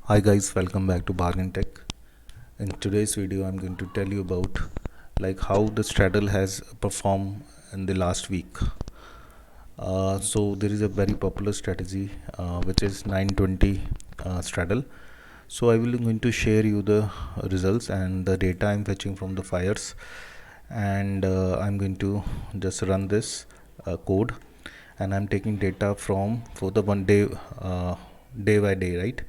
Hi guys, welcome back to Bargain Tech. In today's video, I'm going to tell you about how the straddle has performed in the last week. So there is a very popular strategy which is 920 straddle. So I will going to share you the results and the data I'm fetching from the fires, and I'm going to just run this code, and I'm taking data from for the one day, day by day, right?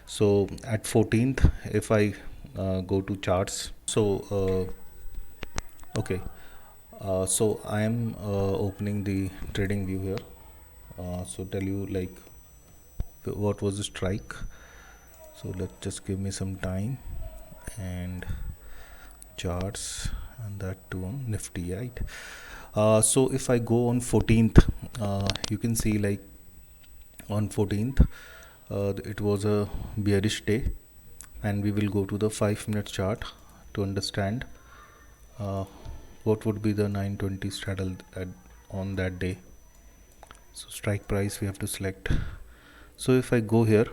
So at 14th, if I go to charts, okay, so I am opening the trading view here. So tell you what was the strike. So let's just give me some time and charts, and that too on Nifty, right? So if I go on 14th, you can see on 14th, it was a bearish day, and we will go to the 5-minute chart to understand uh, what would be the 920 straddle on that day. So strike price we have to select. So if I go here,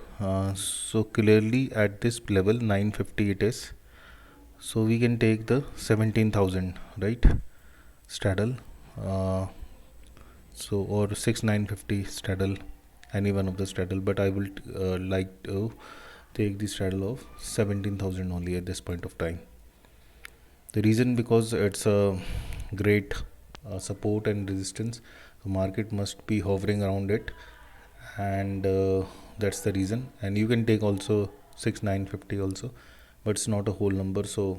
so clearly at this level 950 it is, so we can take the 17,000, right, straddle. uh, so or 6950 straddle, any one of the straddle, but I will like to take the straddle of 17,000 only at this point of time. The reason, because it's a great support and resistance. The market must be hovering around it, and that's the reason. And you can take also 6950 also, but it's not a whole number. So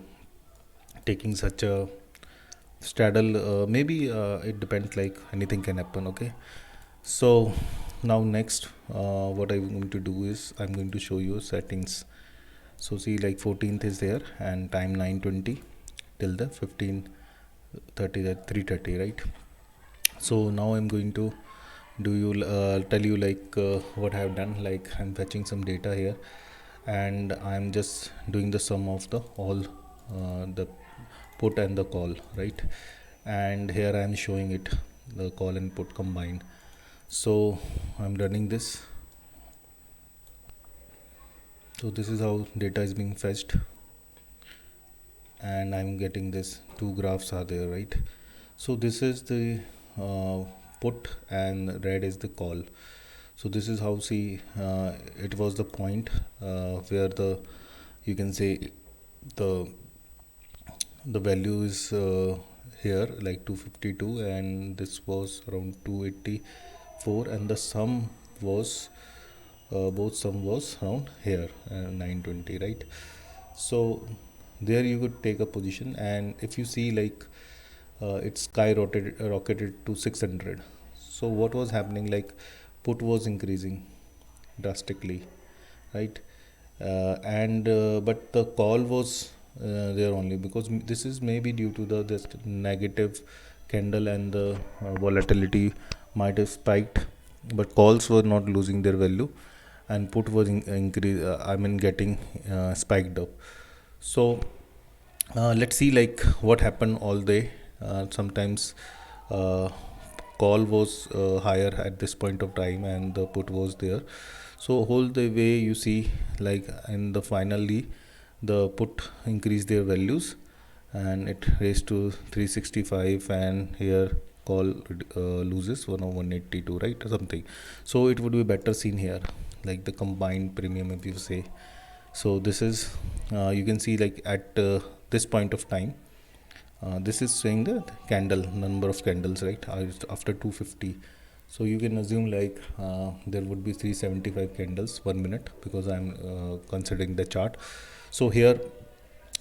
taking such a straddle, maybe it depends. Like anything can happen. Okay. So now next, what I'm going to do is I'm going to show you settings. So see, like 14th is there and time 920 till the 15:30, that 3:30, right? So now I'm going to tell you what I have done. Like I'm fetching some data here, and I'm just doing the sum of the all the put and the call, right? And here I'm showing it, the call and put combined. So I'm running this. So this is how data is being fetched, and I'm getting this two graphs are there, right? So this is the put, and red is the call. So this is how, see, it was the point where the, you can say, the the value is here like 252, and this was around 284, and the sum was both sum was around here 920, right? So there you could take a position, and if you see it skyrocketed rocketed to 600. So what was happening, put was increasing drastically, right? And but the call was there only, because this is maybe due to the this negative candle, and the volatility might have spiked, but calls were not losing their value, and put was increase, getting spiked up. So let's see what happened all day. Sometimes uh, call was higher at this point of time, and the put was there. So whole the way you see, in the finally the put increased their values, and it raised to 365, and here call loses 182, right, or something. So it would be better seen here, like the combined premium, if you say. So this is, you can see, at this point of time, this is showing the candle number of candles, right, after 250. So you can assume there would be 375 candles 1 minute, because I'm considering the chart. So here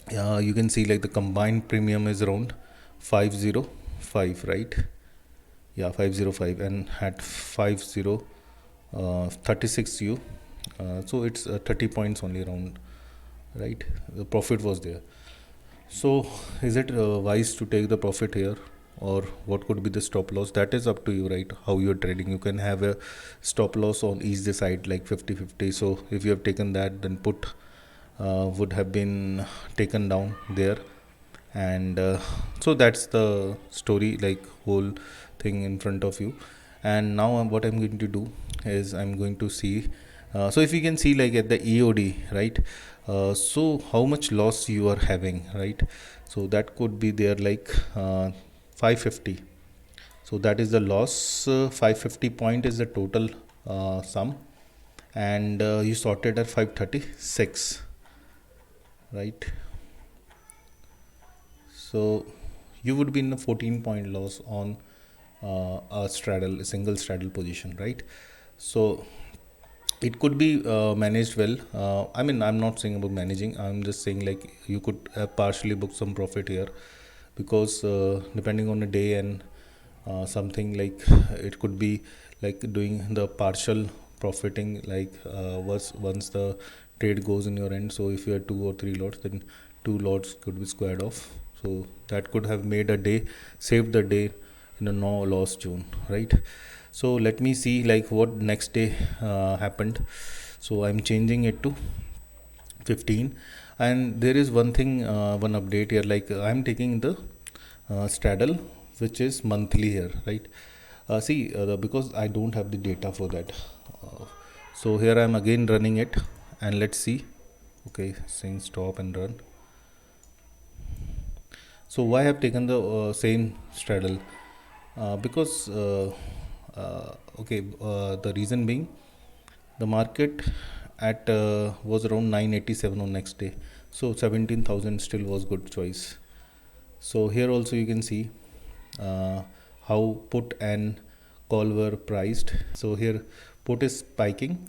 you can see the combined premium is around 505, right? Yeah, 505, and at 36 u, so it's 30 points only around, right? The profit was there. So is it wise to take the profit here, or what could be the stop loss? That is up to you, right? How you're trading, you can have a stop loss on each the side, like 50-50. So if you have taken that, then put would have been taken down there, and so that's the story, like whole thing in front of you. And now what I'm going to do is I'm going to see So if you can see like at the EOD, right? So how much loss you are having, right? So that could be there like 550. So that is the loss. 550 point is the total sum, and you sorted at 536, right? So you would be in a 14-point loss on a straddle, a single straddle position, right? So it could be managed well. I mean, I'm not saying about managing. I'm just saying like you could partially book some profit here, because depending on the day and something like it could be like doing the partial profiting, like once the trade goes in your end. So if you have 2 or 3 lots, then 2 lots could be squared off. So that could have made a day, saved the day in a no loss zone, right? So let me see like what next day happened. So I'm changing it to 15. And there is one thing, one update here, like I'm taking the straddle which is monthly here, right? See, because I don't have the data for that, uh, so here I'm again running it, and let's see. Okay, saying stop and run. So why I have taken the same straddle? Because okay, the reason being, the market at was around 987 on next day, so 17,000 still was good choice. So here also you can see how put and call were priced. So here put is spiking,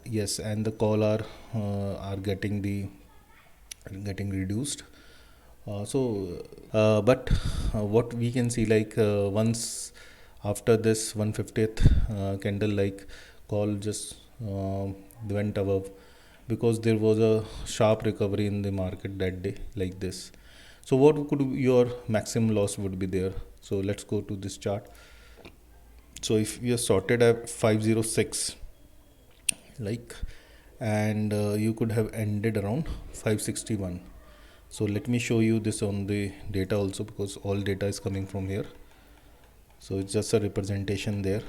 yes, and the call are getting reduced. But what we can see, like once after this 150th candle, like call just went above, because there was a sharp recovery in the market that day, like this. So what could your maximum loss would be there? So let's go to this chart. So if we are sorted at 506, like, and you could have ended around 561. So let me show you this on the data also, because all data is coming from here. So it's just a representation there,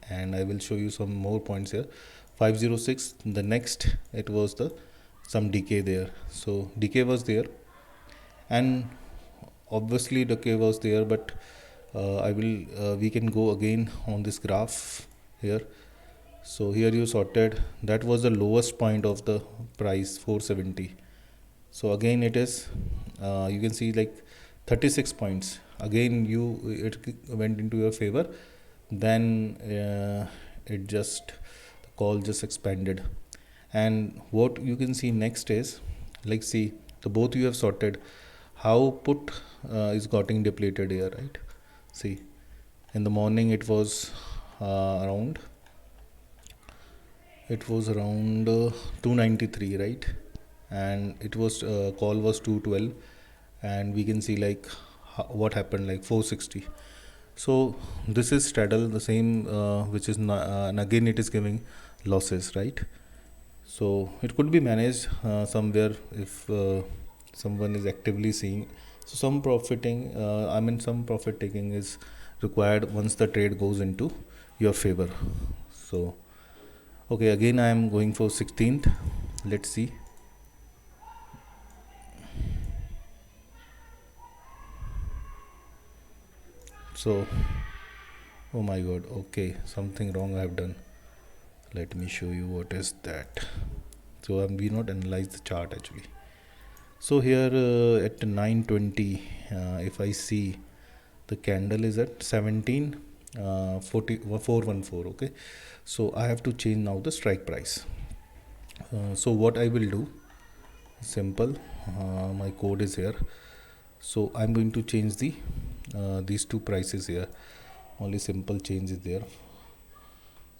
and I will show you some more points here. 506, the next it was the some decay there. So decay was there, and obviously decay was there, but I will we can go again on this graph here. So here you sorted, that was the lowest point of the price, 470. So again it is you can see like 36 points, again you it went into your favor, then it just, the call just expanded. And what you can see next is, like, see, the both you have sorted, how put is getting depleted here, right? See, in the morning it was around, it was around 293, right? And it was call was 212, and we can see like what happened, like 460. So this is straddle, the same which is and again it is giving losses, right? So it could be managed somewhere if someone is actively seeing. So some profiting, I mean some profit taking is required once the trade goes into your favor. So okay, again I am going for 16th. Let's see. So, oh my god, okay, something wrong I have done. Let me show you what is that. So we not analyze the chart actually. So here at 920, if I see, the candle is at 17 414. Okay, so I have to change now the strike price. So what I will do, simple, my code is here. So I'm going to change the these two prices here. Only simple change is there,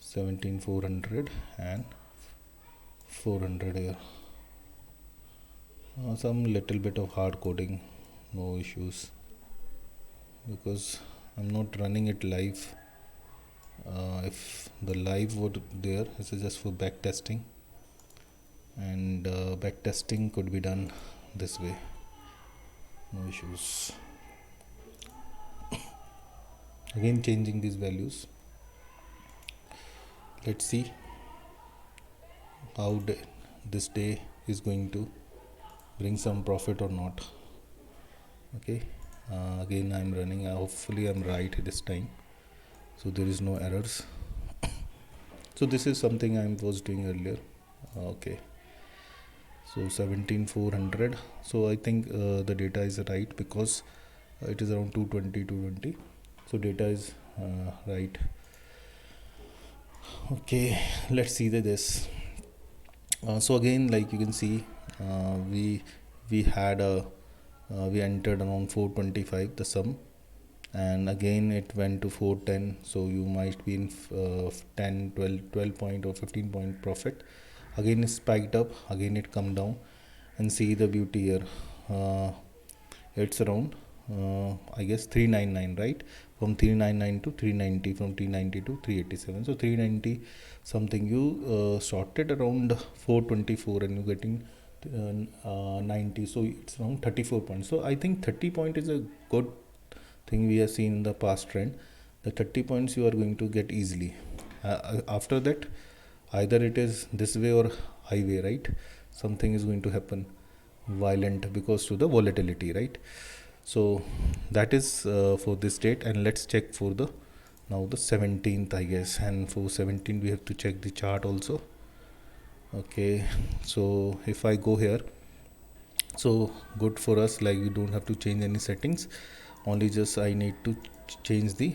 17400 and 400 here. Some little bit of hard coding, no issues, because I'm not running it live. If the live would there, this is just for back testing, and back testing could be done this way, no issues. Again changing these values, let's see. how this day is going to bring some profit or not. Okay, again I'm running, hopefully I'm right this time, so there is no errors. So this is something I was doing earlier. Okay, so 17400. So I think the data is right, because it is around 220. So data is right. Okay, let's see this. So again, like you can see, we had a we entered around 425 the sum, and again it went to 410. So you might be in 10 12 point or 15 point profit. Again it spiked up, again it come down, and see the beauty here. It's around I guess 399, right? From 399 to 390, from 390 to 387. So 390 something, you shorted around 424 and you're getting 90. So it's around 34 points. So I think 30 point is a good thing we have seen in the past trend. The 30 points you are going to get easily. After that, either it is this way or highway, right? Something is going to happen violent because to the volatility, right? So that is for this date. And let's check for the now the 17th, I guess. And for 17th we have to check the chart also. Okay, so if I go here, so good for us, like we don't have to change any settings, only just I need to change the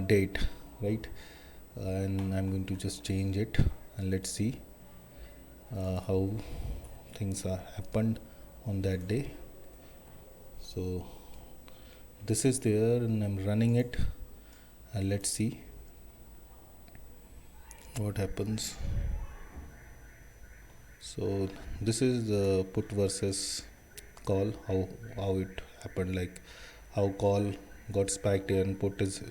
date, right? And I'm going to just change it, and let's see how things are happened on that day. So this is there, and I'm running it, and let's see what happens. So this is the put versus call, how it happened, like how call got spiked here and put is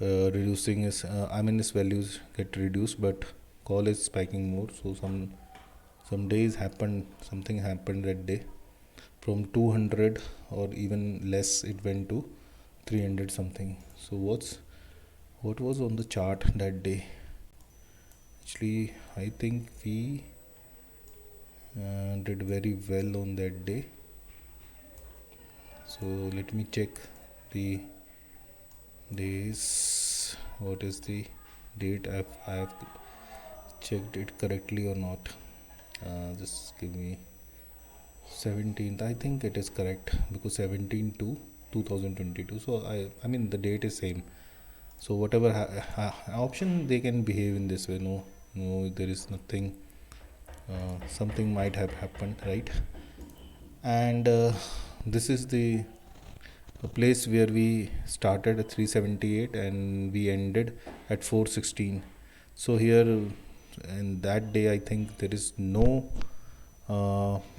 reducing his his values get reduced, but call is spiking more. So some days happened, something happened that day, from 200 or even less it went to 300 something. So what was on the chart that day? Actually I think we did very well on that day. So let me check the days. What is the date? I have checked it correctly or not. Just give me 17th. I think it is correct, because 17 to 2022. So I mean the date is same. So whatever option, they can behave in this way. No, there is nothing. Something might have happened, right? And this is the place where we started at 378 and we ended at 416. So here in that day I think there is no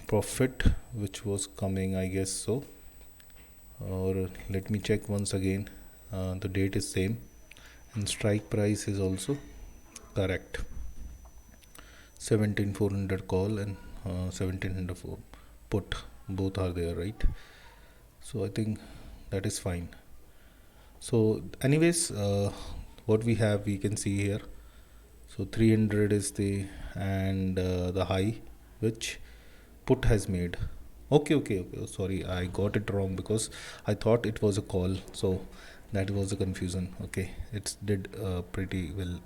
profit which was coming, I guess so. Or let me check once again. The date is same and strike price is also correct. 17400 call and 1700 put, both are there, right? So I think that is fine. So anyways, what we have, we can see here. So 300 is the and the high which put has made. Okay. Oh, sorry, I got it wrong, because I thought it was a call. So that was a confusion. Okay, it did pretty well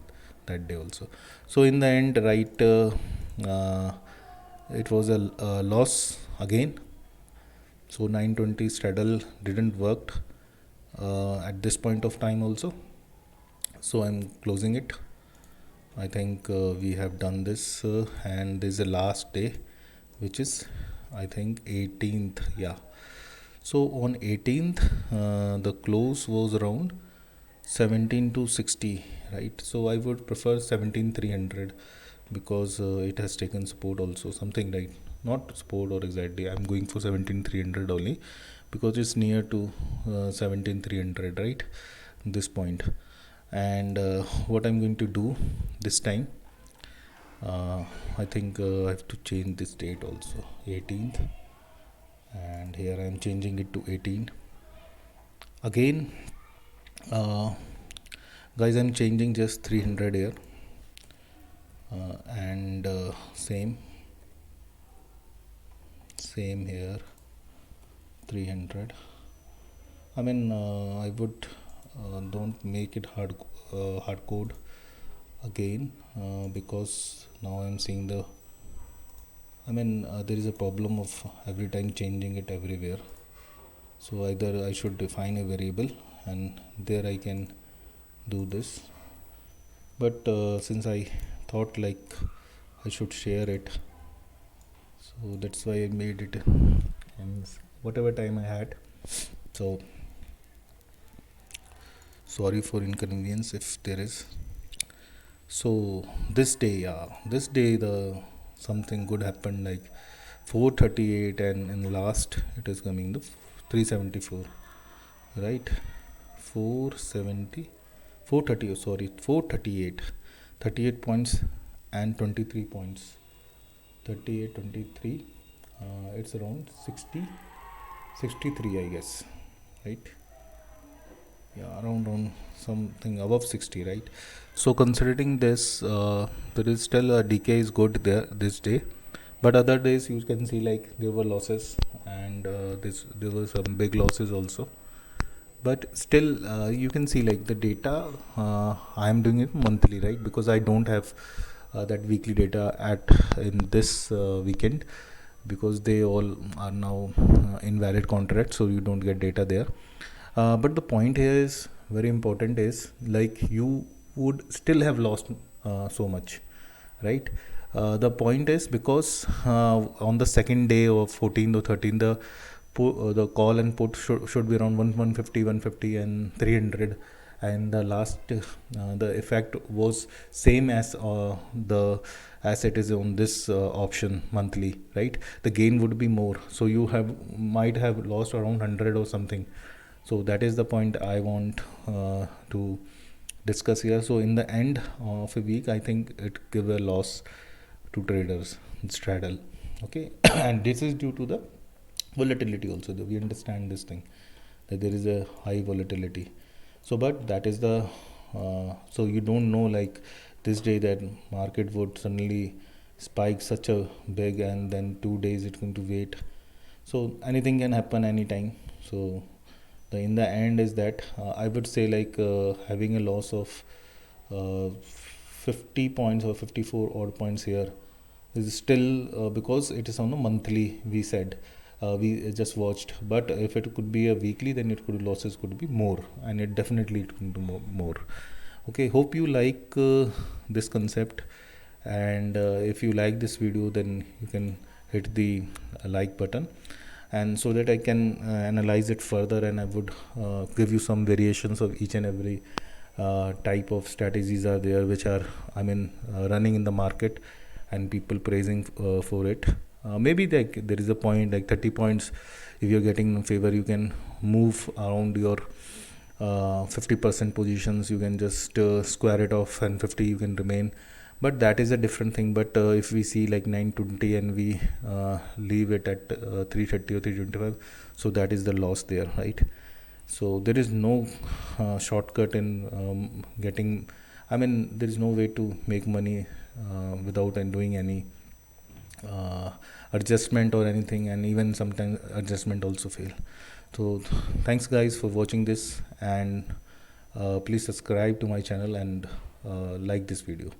that day also. So in the end, right, it was a loss again. So 920 straddle didn't work at this point of time also. So I'm closing it. I think we have done this, and this is the last day, which is I think 18th. Yeah. So on 18th, the close was around 17 to 60, right? So I would prefer 17300, because it has taken support also, something like not support or exactly. I'm going for 17300 only, because it's near to 17300, right? This point. And what I'm going to do this time, I think I have to change this date also, 18th, and here I'm changing it to 18 again. uh, Guys, I'm changing just 300 here. and same here 300. I mean, I would don't make it hard code again, because now I'm seeing there is a problem of every time changing it everywhere. So either I should define a variable and there I can do this, but since I thought like I should share it, so that's why I made it and whatever time I had. So sorry for inconvenience if there is. So this day the something good happened, like 438, and in last it is coming the 374, right? 470, 430, sorry, 438, 38 points and 23 points, 38, 23, it's around 60, 63, I guess, right? Yeah, around something above 60, right? So considering this, there is still a decay is good there this day, but other days you can see like there were losses, and there were some big losses also. But still, you can see like the data, I am doing it monthly, right? Because I don't have that weekly data at in this weekend, because they all are now invalid contracts, so you don't get data there. But the point here is very important, is like you would still have lost so much, right? The point is because on the second day or 14th or 13th, the call and put should be around 150, 150 and 300, and the last the effect was same as it is on this option monthly, right? The gain would be more, so you might have lost around 100 or something. So that is the point I want to discuss here. So in the end of a week, I think it give a loss to traders, straddle, okay. And this is due to the volatility also. We understand this thing, that there is a high volatility. So but that is the so you don't know like this day that market would suddenly spike such a big, and then 2 days it's going to wait. So anything can happen anytime. So in the end is that I would say like having a loss of 50 points or 54 odd points here is still because it is on a monthly, we said, we just watched. But if it could be a weekly, then it could losses could be more, and it definitely it could do more. Okay, hope you like this concept, and if you like this video, then you can hit the like button, and so that I can analyze it further, and I would give you some variations of each and every type of strategies are there which are running in the market, and people praising for it. Maybe like there is a point like 30 points, if you're getting in favor, you can move around your 50% positions, you can just square it off, and 50 you can remain. But that is a different thing. But if we see like 920 and we leave it at 330 or 325, so that is the loss there, right? So there is no shortcut in getting, there is no way to make money without doing any adjustment or anything, and even sometimes adjustment also fail. So thanks guys for watching this, and please subscribe to my channel and like this video.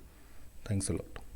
Thanks a lot.